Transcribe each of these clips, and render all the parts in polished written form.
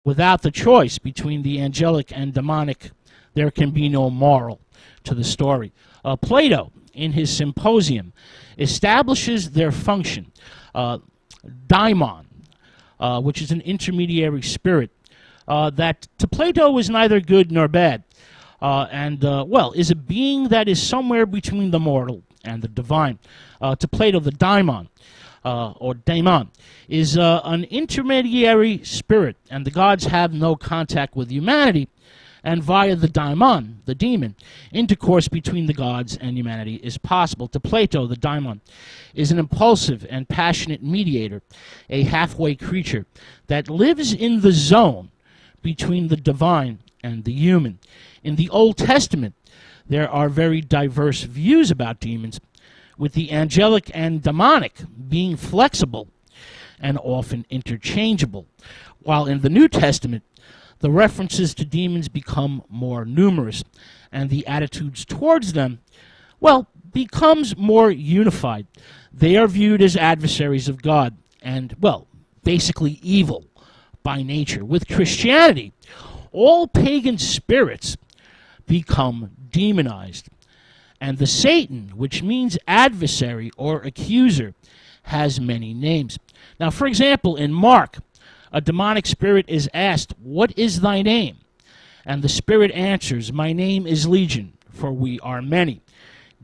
Without the choice between the angelic and demonic, there can be no moral to the story. Plato, in his Symposium, establishes their function. Daimon, which is an intermediary spirit, that to Plato is neither good nor bad, and is a being that is somewhere between the mortal and the divine. To Plato, the daimon, or daimon, is an intermediary spirit, and the gods have no contact with humanity, and via the daimon, the demon, intercourse between the gods and humanity is possible. To Plato, the daimon is an impulsive and passionate mediator, a halfway creature that lives in the zone between the divine and the human. In the Old Testament, there are very diverse views about demons, with the angelic and demonic being flexible and often interchangeable, while in the New Testament, the references to demons become more numerous, and the attitudes towards them, becomes more unified. They are viewed as adversaries of God and, basically evil by nature. With Christianity, all pagan spirits become demonized, and the Satan, which means adversary or accuser, has many names. Now, for example, in Mark, a demonic spirit is asked, "What is thy name?" And the spirit answers, "My name is Legion, for we are many."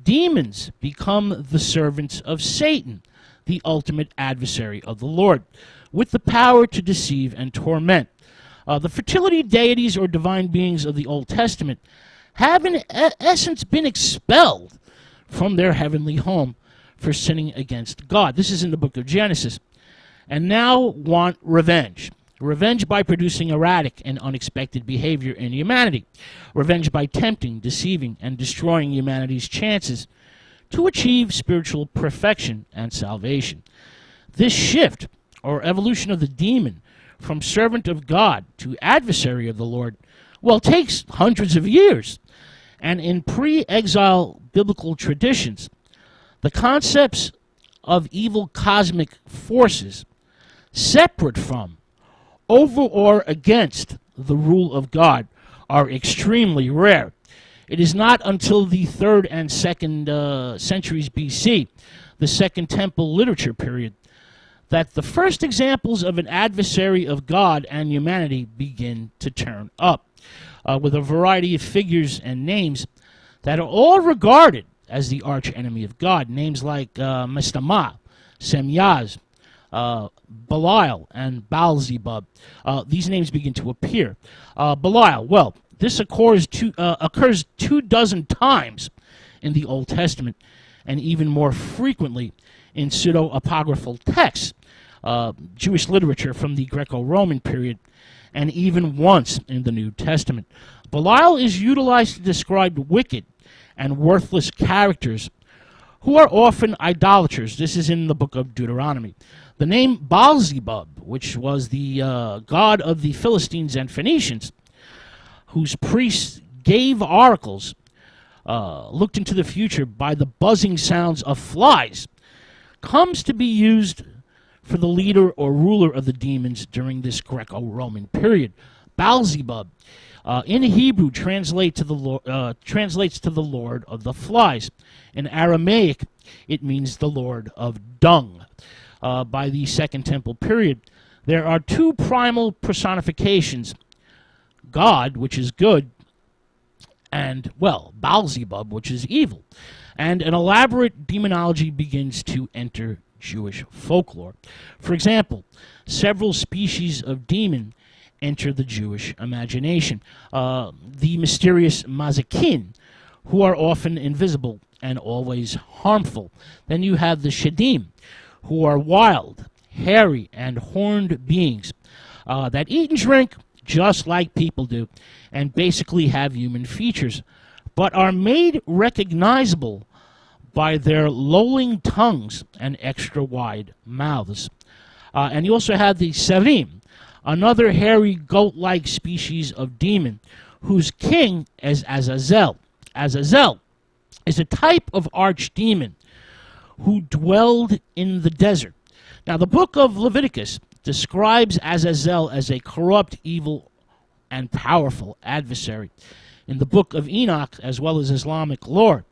Demons become the servants of Satan, the ultimate adversary of the Lord, with the power to deceive and torment. The fertility deities or divine beings of the Old Testament have in essence been expelled from their heavenly home for sinning against God. This is in the book of Genesis. And now want revenge. Revenge by producing erratic and unexpected behavior in humanity. Revenge by tempting, deceiving, and destroying humanity's chances to achieve spiritual perfection and salvation. This shift, or evolution of the demon from servant of God to adversary of the Lord, takes hundreds of years. And in pre-exile biblical traditions, the concepts of evil cosmic forces separate from, over or against the rule of God are extremely rare. It is not until the 3rd and 2nd centuries BC, the Second Temple literature period, that the first examples of an adversary of God and humanity begin to turn up, with a variety of figures and names that are all regarded as the archenemy of God. Names like Mestama, Semyaz, Belial, and Baalzebub. These names begin to appear. Belial, this occurs 24 times in the Old Testament, and even more frequently in pseudo-apocryphal texts, Jewish literature from the Greco-Roman period, and even once in the New Testament. Belial is utilized to describe wicked and worthless characters who are often idolaters. This is in the book of Deuteronomy. The name Baalzebub, which was the god of the Philistines and Phoenicians, whose priests gave oracles, looked into the future by the buzzing sounds of flies, comes to be used for the leader or ruler of the demons during this Greco-Roman period. Baalzebub, in Hebrew, translates to the Lord of the Flies. In Aramaic, it means the Lord of Dung. By the Second Temple period, there are two primal personifications: God, which is good, and, Baalzebub, which is evil. And an elaborate demonology begins to enter Jewish folklore. For example, several species of demon enter the Jewish imagination. The mysterious Mazakin, who are often invisible and always harmful. Then you have the Shadim, who are wild, hairy, and horned beings that eat and drink just like people do, and basically have human features, but are made recognizable by their lolling tongues and extra wide mouths. And you also have the Serim, another hairy goat-like species of demon, whose king is Azazel. Azazel is a type of archdemon who dwelled in the desert. Now, the book of Leviticus describes Azazel as a corrupt, evil, and powerful adversary. In the book of Enoch, as well as Islamic lore,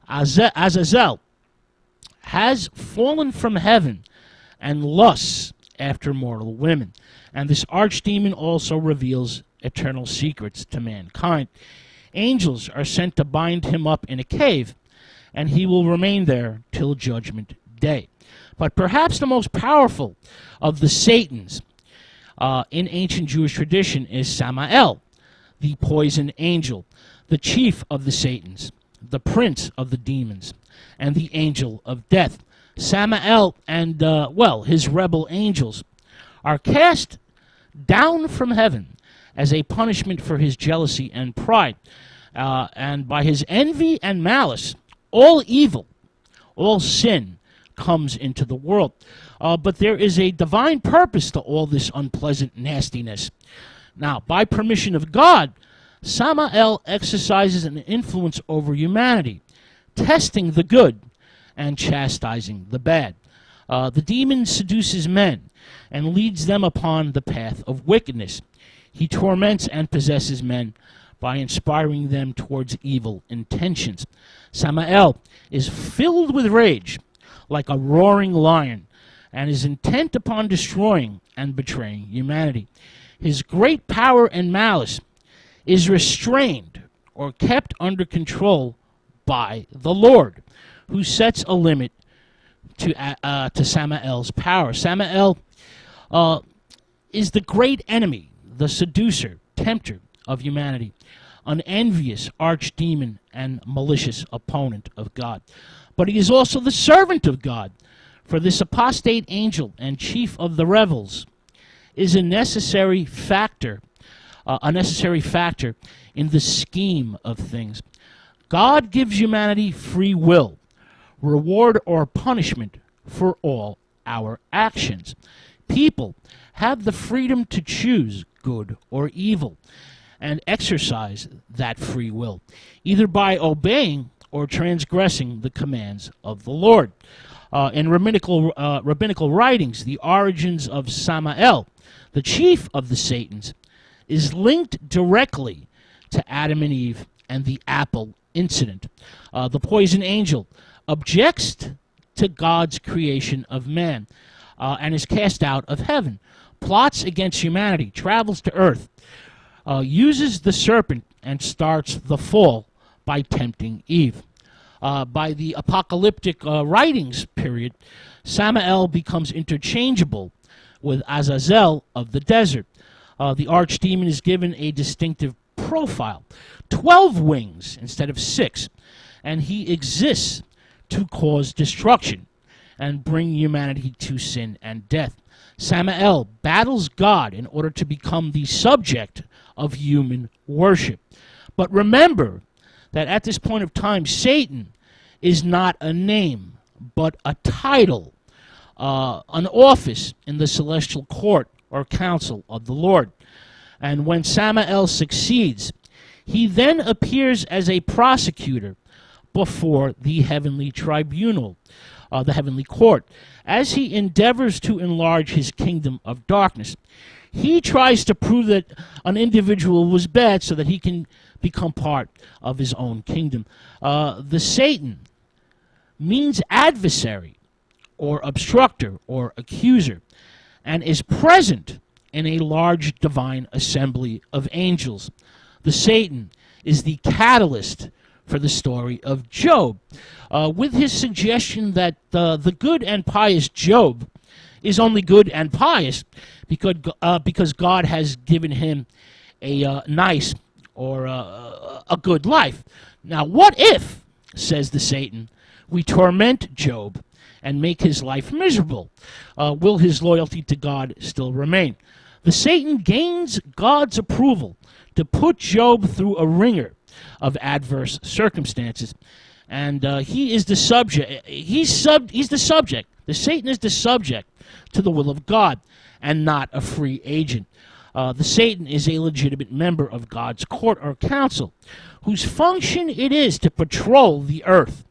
Azazel has fallen from heaven and lusts after mortal women. And this archdemon also reveals eternal secrets to mankind. Angels are sent to bind him up in a cave, and he will remain there till judgment day. But perhaps the most powerful of the Satans in ancient Jewish tradition is Samael, the poison angel, the chief of the Satans, the prince of the demons, and the angel of death. Samael and, his rebel angels are cast down from heaven as a punishment for his jealousy and pride. And by his envy and malice, all evil, all sin comes into the world. But there is a divine purpose to all this unpleasant nastiness. Now, by permission of God, Samael exercises an influence over humanity, testing the good and chastising the bad. The demon seduces men and leads them upon the path of wickedness. He torments and possesses men by inspiring them towards evil intentions. Samael is filled with rage like a roaring lion and is intent upon destroying and betraying humanity. His great power and malice is restrained or kept under control by the Lord, who sets a limit to Samael's power. Samael is the great enemy, the seducer, tempter of humanity, an envious archdemon and malicious opponent of God. But he is also the servant of God, for this apostate angel and chief of the rebels is a necessary factor in the scheme of things. God gives humanity free will, reward or punishment for all our actions. People have the freedom to choose good or evil and exercise that free will, either by obeying or transgressing the commands of the Lord. In rabbinical writings, the origins of Samael, the chief of the Satans, is linked directly to Adam and Eve and the apple incident. The poison angel objects to God's creation of man and is cast out of heaven, plots against humanity, travels to earth, uses the serpent, and starts the fall by tempting Eve. By the apocalyptic writings period, Samael becomes interchangeable with Azazel of the desert. The archdemon is given a distinctive profile, 12 wings instead of 6, and he exists to cause destruction and bring humanity to sin and death. Samael battles God in order to become the subject of human worship. But remember that at this point of time, Satan is not a name, but a title, an office in the celestial court or council of the Lord. And when Samael succeeds, he then appears as a prosecutor before the heavenly tribunal, the heavenly court, as he endeavors to enlarge his kingdom of darkness. He tries to prove that an individual was bad so that he can become part of his own kingdom. The Satan means adversary or obstructor or accuser, and is present in a large divine assembly of angels. The Satan is the catalyst for the story of Job, with his suggestion that the good and pious Job is only good and pious because God has given him a nice or a good life. Now, what if, says the Satan, we torment Job and make his life miserable? Will his loyalty to God still remain? The Satan gains God's approval to put Job through a ringer of adverse circumstances, and he is the subject. He's the subject. The Satan is the subject to the will of God, and not a free agent. The Satan is a legitimate member of God's court or council, whose function it is to patrol the earth.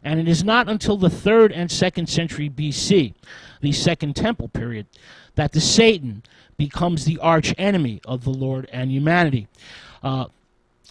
And it is not until the 3rd and 2nd century BC, the Second Temple period, that the Satan becomes the arch enemy of the Lord and humanity.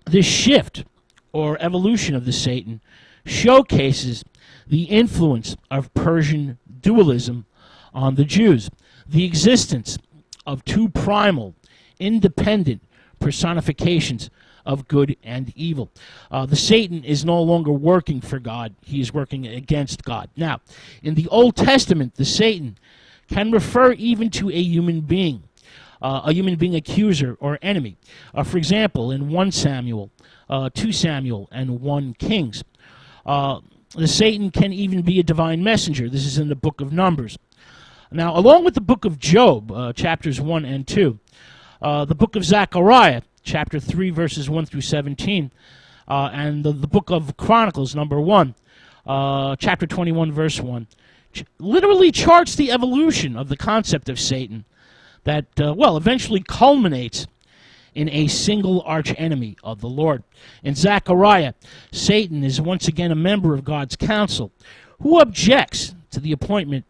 This shift or evolution of the Satan showcases the influence of Persian dualism on the Jews, the existence of two primal, independent personifications of good and evil. The Satan is no longer working for God. He is working against God. Now, in the Old Testament, the Satan can refer even to a human being accuser or enemy. For example, in 1 Samuel, 2 Samuel, and 1 Kings. The Satan can even be a divine messenger. This is in the book of Numbers. Now, along with the book of Job, chapters 1 and 2, the book of Zechariah, chapter 3, verses 1 through 17, and the book of Chronicles, number 1, chapter 21, verse 1, literally charts the evolution of the concept of Satan that, eventually culminates in a single archenemy of the Lord. In Zechariah, Satan is once again a member of God's council who objects to the appointment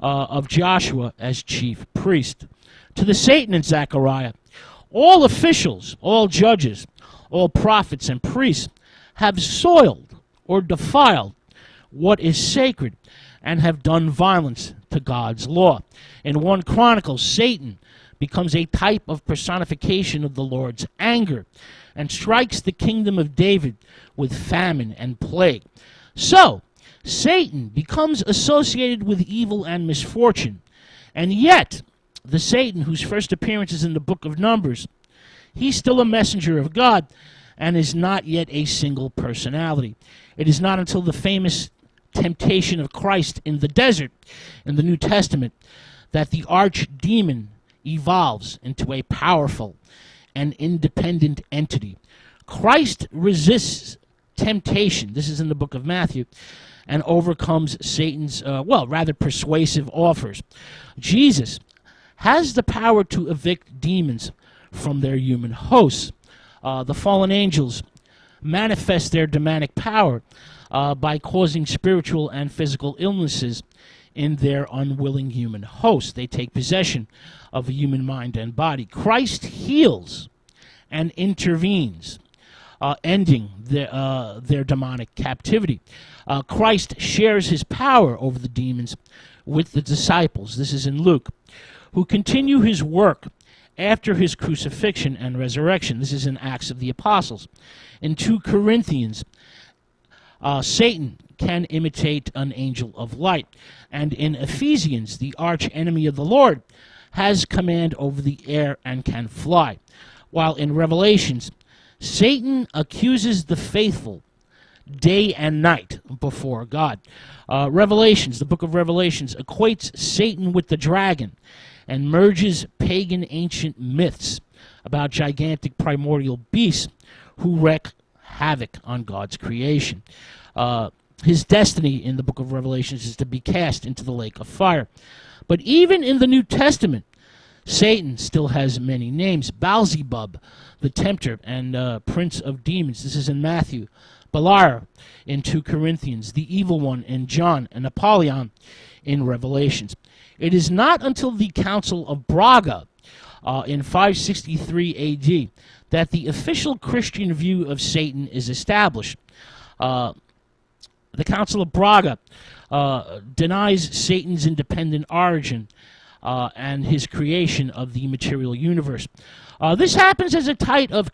of Joshua as chief priest. To the Satan in Zechariah, all officials, all judges, all prophets and priests have soiled or defiled what is sacred and have done violence to God's law. In 1 Chronicles, Satan becomes a type of personification of the Lord's anger and strikes the kingdom of David with famine and plague. So, Satan becomes associated with evil and misfortune, and yet the Satan whose first appearance is in the book of Numbers, he's still a messenger of God and is not yet a single personality. It is not until the famous temptation of Christ in the desert in the New Testament that the archdemon evolves into a powerful and independent entity. Christ resists temptation, this is in the book of Matthew, and overcomes Satan's, rather persuasive offers. Jesus has the power to evict demons from their human hosts. The fallen angels manifest their demonic power by causing spiritual and physical illnesses in their unwilling human host. They take possession of a human mind and body. Christ heals and intervenes, ending their demonic captivity. Christ shares his power over the demons with the disciples. This is in Luke, who continue his work after his crucifixion and resurrection. This is in Acts of the Apostles. In 2 Corinthians, Satan can imitate an angel of light. And in Ephesians, the arch enemy of the Lord has command over the air and can fly. While in Revelations, Satan accuses the faithful day and night before God. The book of Revelations, equates Satan with the dragon and merges pagan ancient myths about gigantic primordial beasts who wreak havoc on God's creation. His destiny in the book of Revelations is to be cast into the lake of fire. But even in the New Testament, Satan still has many names. Beelzebub, the tempter and prince of demons. This is in Matthew. Beliar in 2 Corinthians. The evil one in John. And Apollyon in Revelations. It is not until the Council of Braga in 563 AD that the official Christian view of Satan is established. The Council of Braga denies Satan's independent origin and his creation of the material universe. This happens as a type of